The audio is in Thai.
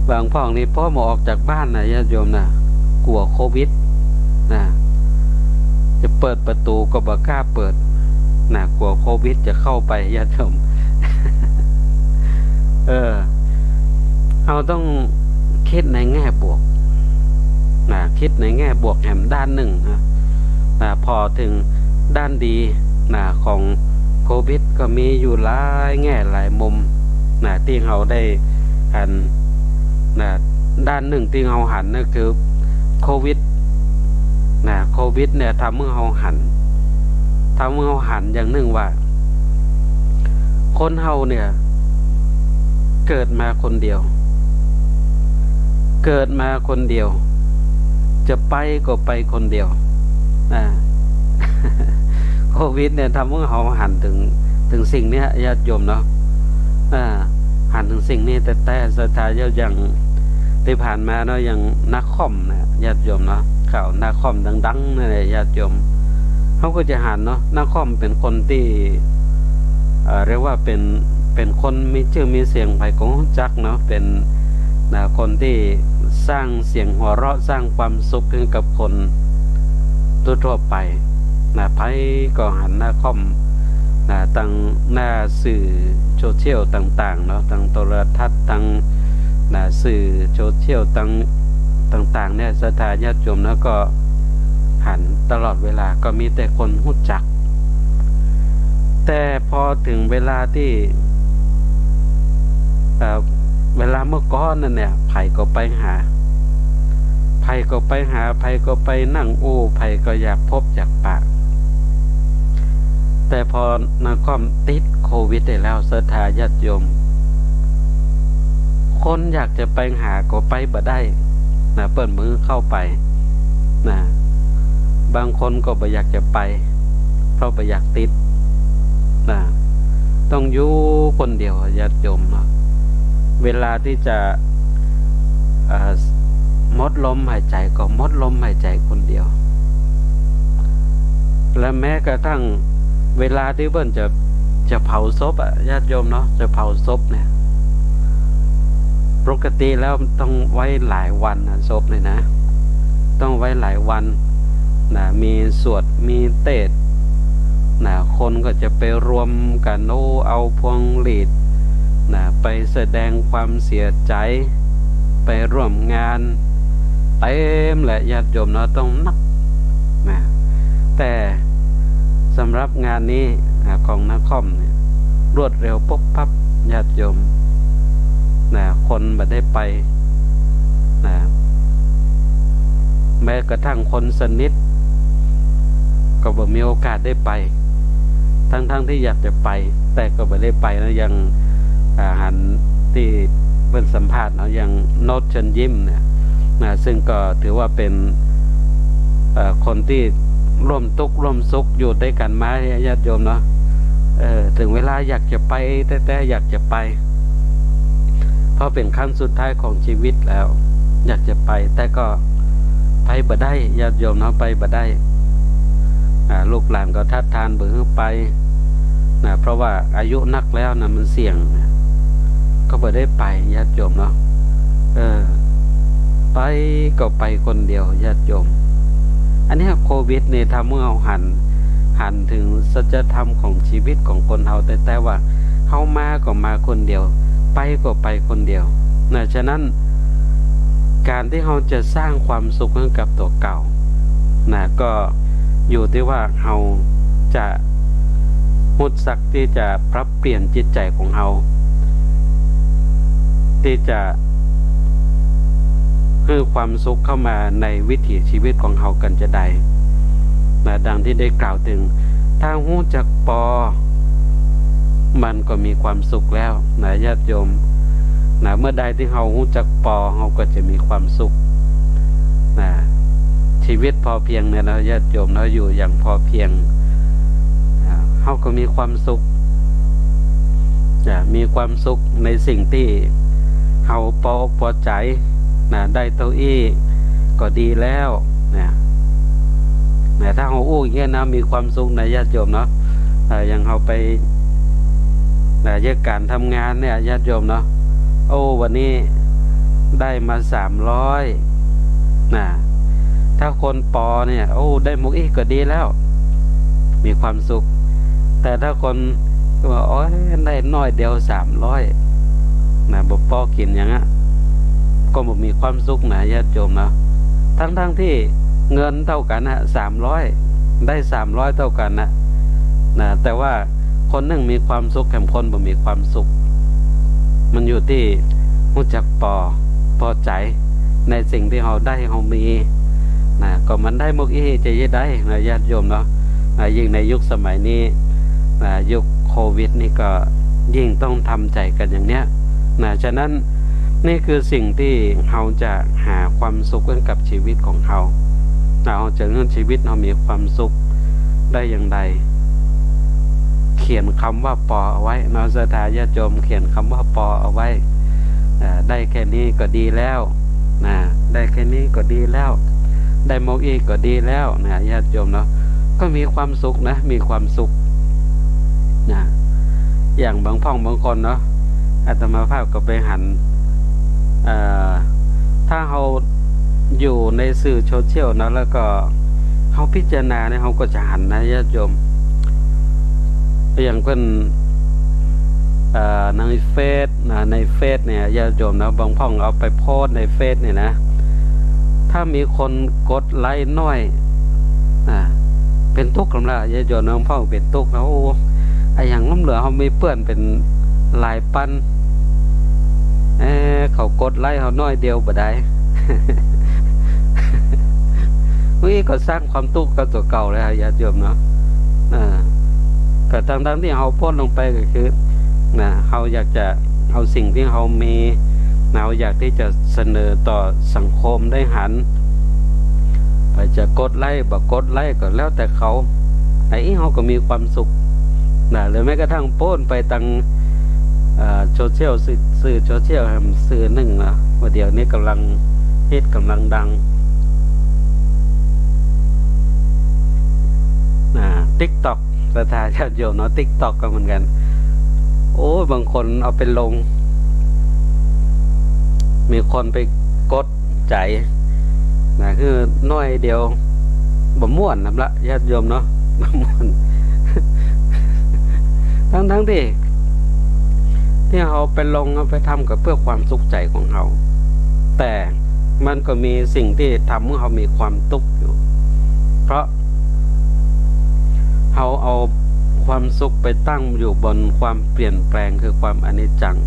บางพ่องนี่พ่อมาออกจากบ้านนะญาติโยมนะกลัวโควิดนะจะเปิดประตูก็บ่กล้าเปิดนะกลัวโควิดจะเข้าไปญาติโยม เราต้องคิดในแง่บวกนะคิดในแง่บวกแหมด้านหนึ่งนะพอถึงด้านดีนะของโควิดก็มีอยู่หลายแง่หลายมุมนะที่เราได้หันนะด้านหนึ่งที่เราหันนั่นคือโควิดนะโควิดเนี่ยทำเมื่อเราหันอย่างหนึ่งว่าคนเราเนี่ยเกิดมาคนเดียวจะไปก็ไปคนเดียวโควิดเนี่ยทำให้เราหันถึงสิ่งนี้ญาติโยมเนาะหันถึงสิ่งนี้แต่สุดท้ายอย่างที่ผ่านมาเนาะอย่างนักคอมนะญาติโยมเนาะข่าวนักคอมดังๆนั่นแหละญาติโยมเขาก็จะหันเนาะนักคอมเป็นคนที่เรียกว่าเป็นคนมีชื่อมีเสียงไผ่ของจักเนาะเป็นคนที่สร้างเสียงหัวเราะสร้างความสุขให้กับคนทั่วไปไผ่ก็หันหน้าคอมตั้งหน้าสื่อโซเชียลต่างๆเนาะตั้งโทรทัศน์ตั้งสื่อโซเชียลต่างๆเนี่ยสถานญาติโยมแล้วก็หันตลอดเวลาก็มีแต่คนรู้จักแต่พอถึงเวลาที่เวลาเมื่อก่อนนั่นเนี่ยไผ่ก็ไปหาไผ่ก็ไปนั่งอู้ไผ่ก็อยากพบอยากปะแต่พอนักคอมติดโควิดได้แล้วสถานญาติโยมคนอยากจะไปหาก็ไปบ่ได้เปิดมือเข้าไปบางคนก็บ่อยากจะไปเพราะบ่อยากติดต้องอยู่คนเดียวญาติโยมเนาะเวลาที่จะมดลมหายใจก็มดลมหายใจคนเดียวและแม้กระทั่งเวลาที่เพิ่นจะเผาศพญาติโยมเนาะจะเผาศพเนี่ยปกติแล้วต้องไว้หลายวันศพเลยนะต้องไว้หลายวันมีสวดมีเทศคนก็จะไปรวมกันเอาพวงหลีดไปแสดงความเสียใจไปร่วมงานเต็มแหละญาติโยมเนาะต้องนักแต่สำหรับงานนี้ของนักคอมเนี่ยรวดเร็วปุ๊บปั๊บญาติโยมคนบ่ได้ไปแม้กระทั่งคนสนิทก็บ่มีโอกาสได้ไปทั้งที่อยากจะไปแต่ก็บ่ได้ไปนะยังหันที่เพิ่นสัมภาษณ์เนาะอย่างโนตเชิญยิ้มเนี่ยซึ่งก็ถือว่าเป็นคนที่ร่วมทุกข์ร่วมสุขอยู่ด้วยกันมาญาติโยมเนาะถึงเวลาอยากจะไปแต่อยากจะไปเพราะเป็นครั้งสุดท้ายของชีวิตแล้วอยากจะไปแต่ก็ไปบ่ได้ญาติโยมเนาะไปบ่ได้ลูกหลานก็ทัดทานบ่ให้ไปเพราะว่าอายุนักแล้วมันเสี่ยงก็บ่ได้ไปญาติโยมเนาะไปก็ไปคนเดียวญาติโยมอันนี้โควิดเนี่ยทำเมื่อเราหันถึงสัจธรรมของชีวิตของคนเราแต่ว่าเฮามาก็มาคนเดียวไปก็ไปคนเดียวฉะนั้นการที่เราจะสร้างความสุขให้กับตัวเก่าก็อยู่ที่ว่าเราจะมุดสักที่จะปรับเปลี่ยนจิตใจของเราที่จะให้ความสุขเข้ามาในวิถีชีวิตของเรากันจะได้ดังที่ได้กล่าวถึงถ้ารู้จักปอมันก็มีความสุขแล้วญาติโยมเมื่อใดที่เรารู้จักปอเราก็จะมีความสุขชีวิตพอเพียงเนี่ยนะญาติโยมเราอยู่อย่างพอเพียงเราก็มีความสุขจะมีความสุขในสิ่งที่เราพอใจได้เก้าอี้ก็ดีแล้วถ้าเราอู้อย่างเงี้ยนะมีความสุขในญาติโยมเนาะอย่างเราไปแยกการทำงานเนี่ยญาติโยมเนาะวันนี้ ได้มา300นะถ้าคนปอเนี่ยโอ้ได้มุกอีกก็ดีแล้วมีความสุขแต่ถ้าคนก็ว่าโอ้ยได้น้อยเดียว300นะบ่พอกินอย่างนั้นก็บ่มีความสุขนะญาติโยมเนาะทั้งที่เงินเท่ากันนะ300ได้300เท่ากันนะแต่ว่าคนหนึ่งมีความสุขแถมคนบ่มีความสุขมันอยู่ที่รู้จักพอใจในสิ่งที่เราได้เรามีก็มันได้มุกอีจะยิ่งได้นะญาติโยมเนาะยิ่งในยุคสมัยนี้ยุคโควิดนี่ก็ยิ่งต้องทำใจกันอย่างเนี้ยฉะนั้นนี่คือสิ่งที่เราจะหาความสุขกับชีวิตของเราจะเรื่องชีวิตเรามีความสุขได้อย่างไรเขียนคำว่าปอเอาไว้เนาะศรัทธาญาติโยมเขียนคำว่าปอเอาไว้ได้แค่นี้ก็ดีแล้วได้แค่นี้ก็ดีแล้วได้มกอีกก็ดีแล้วญาติโยมเนาะก็มีความสุขนะมีความสุขอย่างบางคนเนาะอาตมาภาพก็ไปหันถ้าเราอยู่ในสื่อโซเชียลนะแล้วก็เขาพิจารณาเนี่ยเขาก็จะหันนะญาติโยมอย่างเพิ่นในเฟซเนี่ยญาติโยมนะบางพ่องเอาไปโพสในเฟซเนี่ยนะถ้ามีคนกดไลค์น้อยเป็นทุกข์กำลังญาติโยมน้องพ่องเป็นทุกข์แล้วไอ้อย่างล้มเหลือเขามีเพื่อนเป็นหลายปันเขากดไลค์เขาน้อยเดียวบ่ได้ก็สร้างความทุกข์กับตัวเก่าเลยญาติโยมเนาะก็ทั้งที่เขาโพสลงไปก็คือเขาอยากจะเอาสิ่งที่เขามีเราอยากที่จะเสนอต่อสังคมได้หันไปจะกดไลค์บ่กดไลค์ก็แล้วแต่เขาเขาก็มีความสุขหรือแม้กระทั่งโพสไปตั้งโซเชียลสื่อโซเชียลสื่อหนึ่งนะว่าเดี๋ยวนี้กำลังฮิตกำลังดังTikTok ศรัทธาญาติโยมเนาะ TikTok ก็เหมือนกันโอ้บางคนเอาไปลงมีคนไปกดใจคือน้อยเดียวบ่ม่วนนำละญาติโยมเนาะบ่ม่วนทั้งที่เขาไปลงเอาไปทำกับเพื่อความสุขใจของเขาแต่มันก็มีสิ่งที่ทำให้เขามีความทุกข์อยู่เพราะเขาเอาความสุขไปตั้งอยู่บนความเปลี่ยนแปลงคือความอนิจจัง